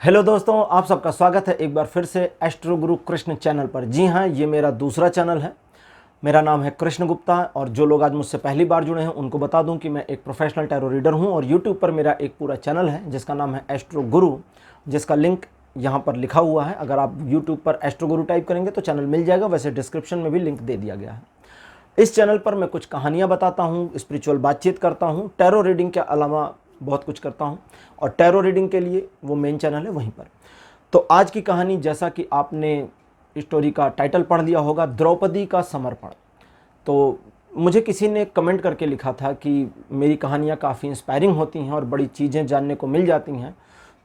Hello दोस्तों, आप सबका स्वागत है एक बार फिर से एस्ट्रो गुरु कृष्ण चैनल पर। जी हाँ, ये मेरा दूसरा चैनल है। मेरा नाम है कृष्ण गुप्ता और जो लोग आज मुझसे पहली बार जुड़े हैं उनको बता दूं कि मैं एक प्रोफेशनल टैरो रीडर हूं और यूट्यूब पर मेरा एक पूरा चैनल है जिसका नाम है एस्ट्रो गुरु, जिसका लिंक यहाँ पर लिखा हुआ है। अगर आप यूट्यूब पर एस्ट्रो गुरु टाइप करेंगे तो चैनल मिल जाएगा, वैसे डिस्क्रिप्शन में भी लिंक दे दिया गया है। इस चैनल पर मैं कुछ कहानियाँ बताता हूँ, स्पिरिचुअल बातचीत करता हूँ, टैरो रीडिंग के अलावा बहुत कुछ करता हूँ और टैरो रीडिंग के लिए वो मेन चैनल है वहीं पर। तो आज की कहानी, जैसा कि आपने स्टोरी का टाइटल पढ़ लिया होगा, द्रौपदी का समर्पण। तो मुझे किसी ने कमेंट करके लिखा था कि मेरी कहानियाँ काफ़ी इंस्पायरिंग होती हैं और बड़ी चीज़ें जानने को मिल जाती हैं।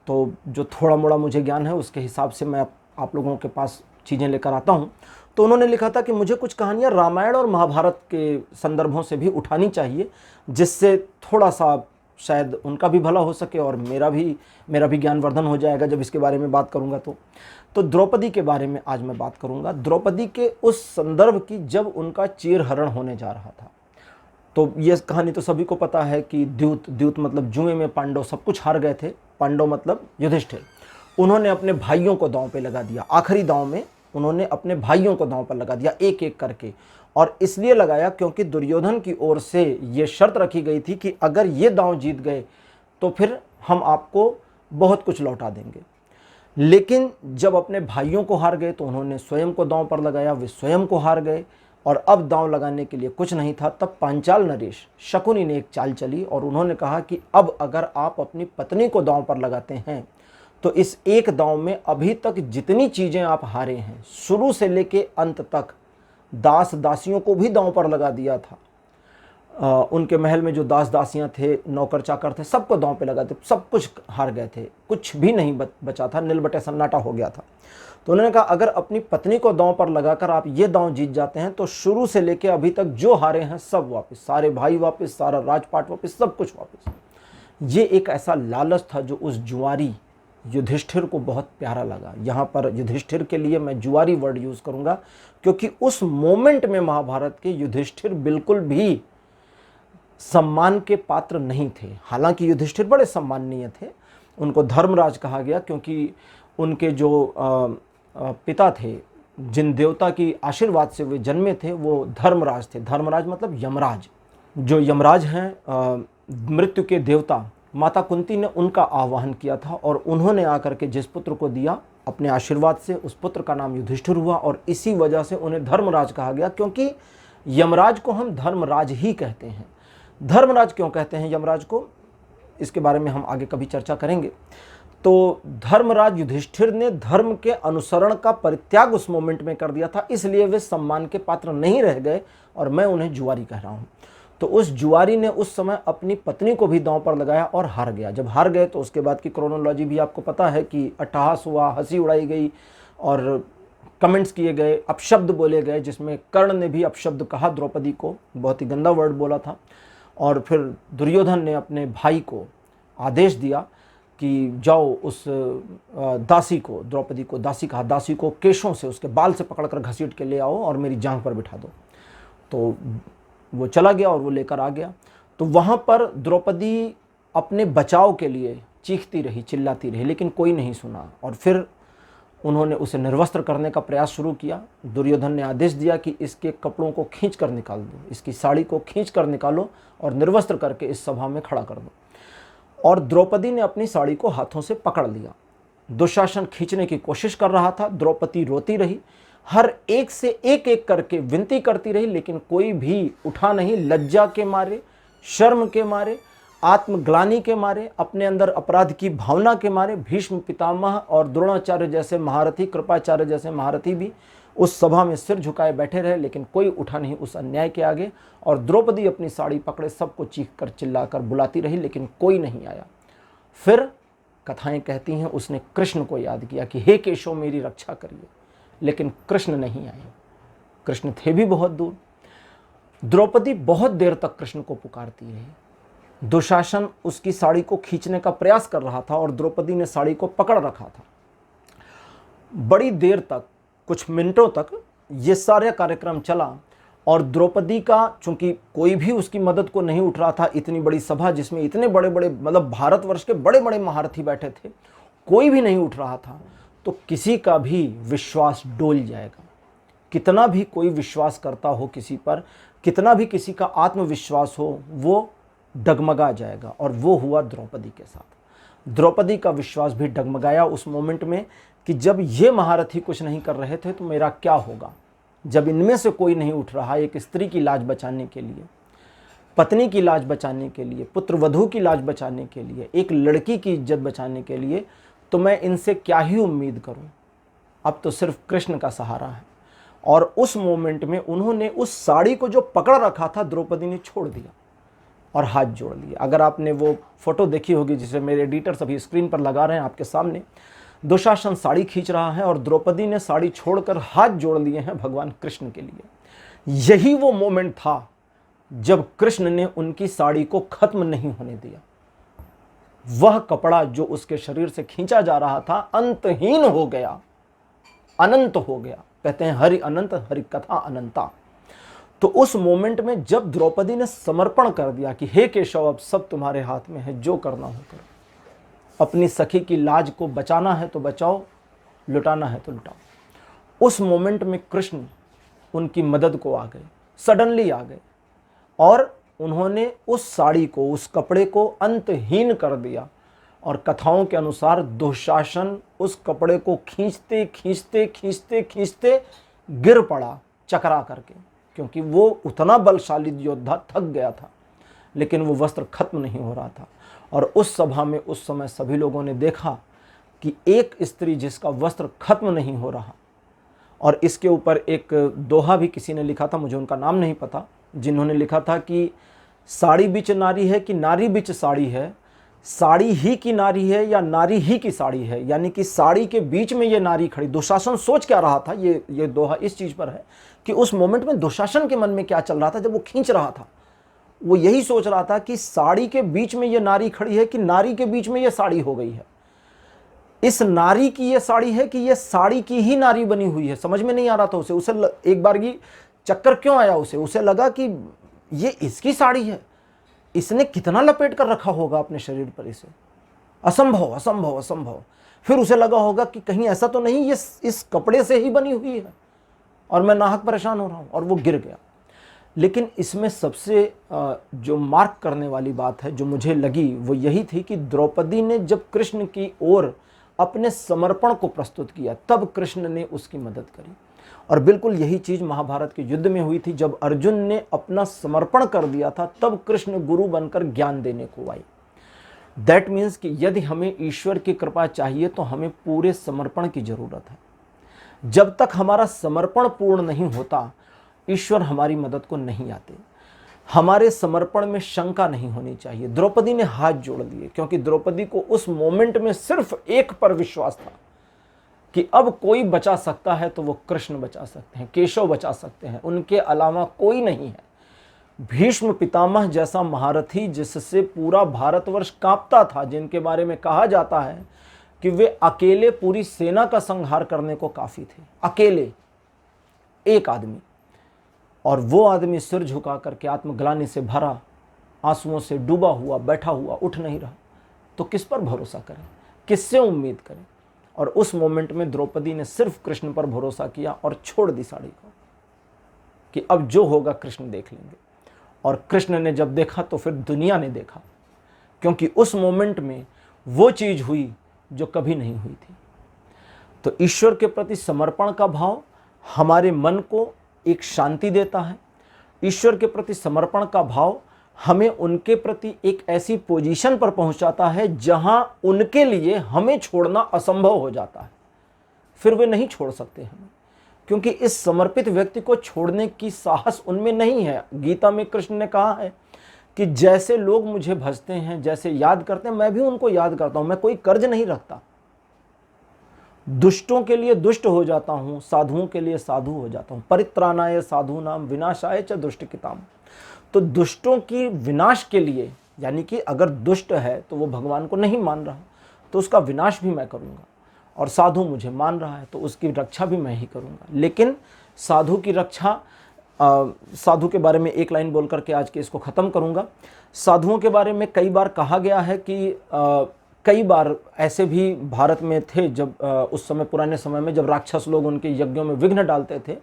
तो जो थोड़ा मोड़ा मुझे ज्ञान है उसके हिसाब से मैं आप लोगों के पास चीज़ें लेकर आता हूँ। तो उन्होंने लिखा था कि मुझे कुछ कहानियाँ रामायण और महाभारत के संदर्भों से भी उठानी चाहिए, जिससे थोड़ा सा शायद उनका भी भला हो सके और मेरा भी ज्ञानवर्धन हो जाएगा जब इसके बारे में बात करूंगा। तो द्रौपदी के बारे में आज मैं बात करूंगा, द्रौपदी के उस संदर्भ की जब उनका चीरहरण होने जा रहा था। तो ये कहानी तो सभी को पता है कि द्यूत मतलब जुए में पांडव सब कुछ हार गए थे। पांडव मतलब युधिष्ठिर, उन्होंने अपने भाइयों को दांव पे लगा दिया। आखिरी दांव में उन्होंने अपने भाइयों को दांव पर लगा दिया, एक एक करके। और इसलिए लगाया क्योंकि दुर्योधन की ओर से ये शर्त रखी गई थी कि अगर ये दांव जीत गए तो फिर हम आपको बहुत कुछ लौटा देंगे। लेकिन जब अपने भाइयों को हार गए तो उन्होंने स्वयं को दांव पर लगाया, वे स्वयं को हार गए और अब दांव लगाने के लिए कुछ नहीं था। तब पांचाल नरेश शकुनी ने एक चाल चली और उन्होंने कहा कि अब अगर आप अपनी पत्नी को दांव पर लगाते हैं तो इस एक दांव में अभी तक जितनी चीज़ें आप हारे हैं, शुरू से लेके अंत तक, दास दासियों को भी दांव पर लगा दिया था। उनके महल में जो दास दासियां थे, नौकर चाकर थे, सबको दांव पे लगा दिया, सब कुछ हार गए थे, कुछ भी नहीं बचा था, नीलबटे सन्नाटा हो गया था। तो उन्होंने कहा अगर अपनी पत्नी को दांव पर लगाकर आप ये दांव जीत जाते हैं तो शुरू से लेके अभी तक जो हारे हैं सब वापस, सारे भाई वापस, सारा राजपाट वापस, सब कुछ वापस। ये एक ऐसा लालच था जो उस जुआरी युधिष्ठिर को बहुत प्यारा लगा। यहाँ पर युधिष्ठिर के लिए मैं जुआरी वर्ड यूज करूंगा क्योंकि उस मोमेंट में महाभारत के युधिष्ठिर बिल्कुल भी सम्मान के पात्र नहीं थे। हालांकि युधिष्ठिर बड़े सम्माननीय थे, उनको धर्मराज कहा गया क्योंकि उनके जो पिता थे, जिन देवता की आशीर्वाद से वे जन्मे थे, वो धर्मराज थे। धर्मराज मतलब यमराज। जो यमराज हैं मृत्यु के देवता, माता कुंती ने उनका आह्वान किया था और उन्होंने आकर के जिस पुत्र को दिया अपने आशीर्वाद से, उस पुत्र का नाम युधिष्ठिर हुआ और इसी वजह से उन्हें धर्मराज कहा गया, क्योंकि यमराज को हम धर्मराज ही कहते हैं। धर्मराज क्यों कहते हैं यमराज को, इसके बारे में हम आगे कभी चर्चा करेंगे। तो धर्मराज युधिष्ठिर ने धर्म के अनुसरण का परित्याग उस मोमेंट में कर दिया था, इसलिए वे सम्मान के पात्र नहीं रह गए और मैं उन्हें जुआरी कह रहा हूँ। तो उस जुआरी ने उस समय अपनी पत्नी को भी दांव पर लगाया और हार गया। जब हार गए तो उसके बाद की क्रोनोलॉजी भी आपको पता है कि अट्टहास हुआ, हंसी उड़ाई गई और कमेंट्स किए गए, अपशब्द बोले गए, जिसमें कर्ण ने भी अपशब्द कहा द्रौपदी को, बहुत ही गंदा वर्ड बोला था। और फिर दुर्योधन ने अपने भाई को आदेश दिया कि जाओ उस दासी को, द्रौपदी को दासी कहा, दासी को केशों से, उसके बाल से पकड़कर घसीट के ले आओ और मेरी जांघ पर बिठा दो। तो वो चला गया और वो लेकर आ गया। तो वहाँ पर द्रौपदी अपने बचाव के लिए चीखती रही, चिल्लाती रही, लेकिन कोई नहीं सुना और फिर उन्होंने उसे निर्वस्त्र करने का प्रयास शुरू किया। दुर्योधन ने आदेश दिया कि इसके कपड़ों को खींच कर निकाल दो, इसकी साड़ी को खींच कर निकालो और निर्वस्त्र करके इस सभा में खड़ा कर दो। और द्रौपदी ने अपनी साड़ी को हाथों से पकड़ लिया। दुशासन खींचने की कोशिश कर रहा था, द्रौपदी रोती रही, हर एक से एक एक करके विनती करती रही, लेकिन कोई भी उठा नहीं। लज्जा के मारे, शर्म के मारे, आत्मग्लानि के मारे, अपने अंदर अपराध की भावना के मारे भीष्म पितामह और द्रोणाचार्य जैसे महारथी, कृपाचार्य जैसे महारथी भी उस सभा में सिर झुकाए बैठे रहे, लेकिन कोई उठा नहीं उस अन्याय के आगे। और द्रौपदी अपनी साड़ी पकड़े सबको चीख कर चिल्लाकर बुलाती रही, लेकिन कोई नहीं आया। फिर कथाएं कहती हैं उसने कृष्ण को याद किया कि हे केशव मेरी रक्षा करिए, लेकिन कृष्ण नहीं आए। कृष्ण थे भी बहुत दूर। द्रौपदी बहुत देर तक कृष्ण को पुकारती रही। दुशासन उसकी साड़ी को खींचने का प्रयास कर रहा था और द्रौपदी ने साड़ी को पकड़ रखा था। बड़ी देर तक, कुछ मिनटों तक ये सारा कार्यक्रम चला और द्रौपदी का, चूंकि कोई भी उसकी मदद को नहीं उठ रहा था, इतनी बड़ी सभा जिसमें इतने बड़े बड़े, मतलब भारतवर्ष के बड़े बड़े महारथी बैठे थे, कोई भी नहीं उठ रहा था, तो किसी का भी विश्वास डोल जाएगा। कितना भी कोई विश्वास करता हो किसी पर, कितना भी किसी का आत्मविश्वास हो, वो डगमगा जाएगा। और वो हुआ द्रौपदी के साथ। द्रौपदी का विश्वास भी डगमगाया उस मोमेंट में कि जब ये महारथी कुछ नहीं कर रहे थे तो मेरा क्या होगा। जब इनमें से कोई नहीं उठ रहा एक स्त्री की लाज बचाने के लिए, पत्नी की लाज बचाने के लिए, पुत्रवधू की लाज बचाने के लिए, एक लड़की की इज्जत बचाने के लिए, तो मैं इनसे क्या ही उम्मीद करूं। अब तो सिर्फ कृष्ण का सहारा है। और उस मोमेंट में उन्होंने उस साड़ी को जो पकड़ रखा था, द्रौपदी ने छोड़ दिया और हाथ जोड़ लिए। अगर आपने वो फोटो देखी होगी जिसे मेरे एडिटर्स अभी स्क्रीन पर लगा रहे हैं आपके सामने, दुशासन साड़ी खींच रहा है और द्रौपदी ने साड़ी छोड़कर हाथ जोड़ लिए हैं भगवान कृष्ण के लिए। यही वो मोमेंट था जब कृष्ण ने उनकी साड़ी को खत्म नहीं होने दिया। वह कपड़ा जो उसके शरीर से खींचा जा रहा था अंतहीन हो गया, अनंत हो गया। कहते हैं हरि अनंत, हरि कथा अनंता। तो उस मोमेंट में जब द्रौपदी ने समर्पण कर दिया कि हे केशव, अब सब तुम्हारे हाथ में है, जो करना हो करो, अपनी सखी की लाज को बचाना है तो बचाओ, लुटाना है तो लुटाओ। उस मोमेंट में कृष्ण उनकी मदद को आ गए, सडनली आ गए और उन्होंने उस साड़ी को, उस कपड़े को अंतहीन कर दिया। और कथाओं के अनुसार दुशासन उस कपड़े को खींचते खींचते खींचते खींचते गिर पड़ा चकरा करके, क्योंकि वो उतना बलशाली योद्धा थक गया था, लेकिन वो वस्त्र खत्म नहीं हो रहा था। और उस सभा में उस समय सभी लोगों ने देखा कि एक स्त्री जिसका वस्त्र खत्म नहीं हो रहा, और इसके ऊपर एक दोहा भी किसी ने लिखा था, मुझे उनका नाम नहीं पता, जिन्होंने लिखा था कि साड़ी बिच नारी है कि नारी बिच साड़ी है, साड़ी ही की नारी है या नारी ही की साड़ी है। यानी कि साड़ी के बीच में ये नारी खड़ी। दुशासन सोच क्या रहा था, ये दोहा इस चीज़ पर है कि उस मोमेंट में दुशासन के मन में क्या चल रहा था जब वो खींच रहा था। वो यही सोच रहा था कि साड़ी के बीच में ये नारी खड़ी है कि नारी के बीच में ये साड़ी हो गई है। इस नारी की ये साड़ी है कि ये साड़ी की ही नारी बनी हुई है। समझ में नहीं आ रहा था उसे एक बार ये चक्कर क्यों आया उसे लगा कि ये इसकी साड़ी है, इसने कितना लपेट कर रखा होगा अपने शरीर पर इसे, असंभव असंभव असंभव। फिर उसे लगा होगा कि कहीं ऐसा तो नहीं ये इस कपड़े से ही बनी हुई है और मैं नाहक परेशान हो रहा हूं, और वो गिर गया। लेकिन इसमें सबसे जो मार्क करने वाली बात है जो मुझे लगी वो यही थी कि द्रौपदी ने जब कृष्ण की ओर अपने समर्पण को प्रस्तुत किया तब कृष्ण ने उसकी मदद करी। और बिल्कुल यही चीज महाभारत के युद्ध में हुई थी। जब अर्जुन ने अपना समर्पण कर दिया था तब कृष्ण गुरु बनकर ज्ञान देने को आए। दैट मीन्स कि यदि हमें ईश्वर की कृपा चाहिए तो हमें पूरे समर्पण की जरूरत है। जब तक हमारा समर्पण पूर्ण नहीं होता ईश्वर हमारी मदद को नहीं आते। हमारे समर्पण में शंका नहीं होनी चाहिए। द्रौपदी ने हाथ जोड़ लिए क्योंकि द्रौपदी को उस मोमेंट में सिर्फ एक पर विश्वास था कि अब कोई बचा सकता है तो वो कृष्ण बचा सकते हैं, केशव बचा सकते हैं, उनके अलावा कोई नहीं है। भीष्म पितामह जैसा महारथी जिससे पूरा भारतवर्ष कांपता था, जिनके बारे में कहा जाता है कि वे अकेले पूरी सेना का संहार करने को काफी थे, अकेले एक आदमी, और वो आदमी सिर झुका करके आत्मग्लानि से भरा, आंसुओं से डूबा हुआ बैठा हुआ, उठ नहीं रहा, तो किस पर भरोसा करें, किससे उम्मीद करें। और उस मोमेंट में द्रौपदी ने सिर्फ कृष्ण पर भरोसा किया और छोड़ दी साड़ी को कि अब जो होगा कृष्ण देख लेंगे। और कृष्ण ने जब देखा तो फिर दुनिया ने देखा, क्योंकि उस मोमेंट में वो चीज हुई जो कभी नहीं हुई थी। तो ईश्वर के प्रति समर्पण का भाव हमारे मन को एक शांति देता है। ईश्वर के प्रति समर्पण का भाव हमें उनके प्रति एक ऐसी पोजीशन पर पहुंचाता है जहां उनके लिए हमें छोड़ना असंभव हो जाता है। फिर वे नहीं छोड़ सकते हमें, क्योंकि इस समर्पित व्यक्ति को छोड़ने की साहस उनमें नहीं है। गीता में कृष्ण ने कहा है कि जैसे लोग मुझे भजते हैं, जैसे याद करते हैं, मैं भी उनको याद करता हूं। मैं कोई कर्ज नहीं रखता। दुष्टों के लिए दुष्ट हो जाता हूं, साधुओं के लिए साधु हो जाता हूं। परित्राणाय साधूनाम विनाशाय च दुष्टकिताम। तो दुष्टों की विनाश के लिए, यानी कि अगर दुष्ट है तो वो भगवान को नहीं मान रहा तो उसका विनाश भी मैं करूंगा, और साधु मुझे मान रहा है तो उसकी रक्षा भी मैं ही करूंगा। लेकिन साधु की रक्षा, साधु के बारे में एक लाइन बोल करके आज के इसको ख़त्म करूंगा। साधुओं के बारे में कई बार कहा गया है कि कई बार ऐसे भी भारत में थे जब उस समय पुराने समय में जब राक्षस लोग उनके यज्ञों में विघ्न डालते थे,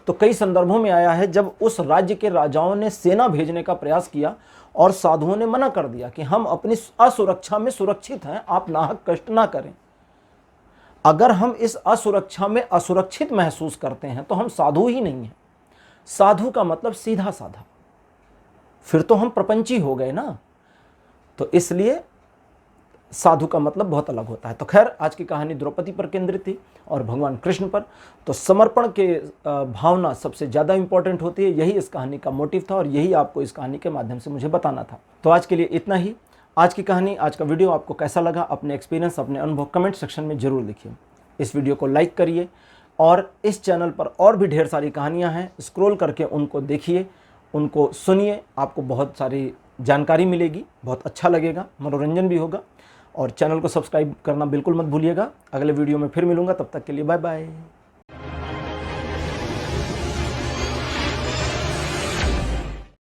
तो कई संदर्भों में आया है जब उस राज्य के राजाओं ने सेना भेजने का प्रयास किया और साधुओं ने मना कर दिया कि हम अपनी असुरक्षा में सुरक्षित हैं, आप नाहक कष्ट ना करें। अगर हम इस असुरक्षा में असुरक्षित महसूस करते हैं तो हम साधु ही नहीं हैं। साधु का मतलब सीधा साधा, फिर तो हम प्रपंची हो गए ना। तो इसलिए साधु का मतलब बहुत अलग होता है। तो खैर, आज की कहानी द्रौपदी पर केंद्रित थी और भगवान कृष्ण पर। तो समर्पण के भावना सबसे ज़्यादा इंपॉर्टेंट होती है, यही इस कहानी का मोटिव था और यही आपको इस कहानी के माध्यम से मुझे बताना था। तो आज के लिए इतना ही। आज की कहानी, आज का वीडियो आपको कैसा लगा, अपने एक्सपीरियंस, अपने अनुभव कमेंट सेक्शन में जरूर लिखिए। इस वीडियो को लाइक करिए और इस चैनल पर और भी ढेर सारी कहानियाँ हैं, स्क्रॉल करके उनको देखिए, उनको सुनिए, आपको बहुत सारी जानकारी मिलेगी, बहुत अच्छा लगेगा, मनोरंजन भी होगा। और चैनल को सब्सक्राइब करना बिल्कुल मत भूलिएगा। अगले वीडियो में फिर मिलूंगा, तब तक के लिए बाय बाय।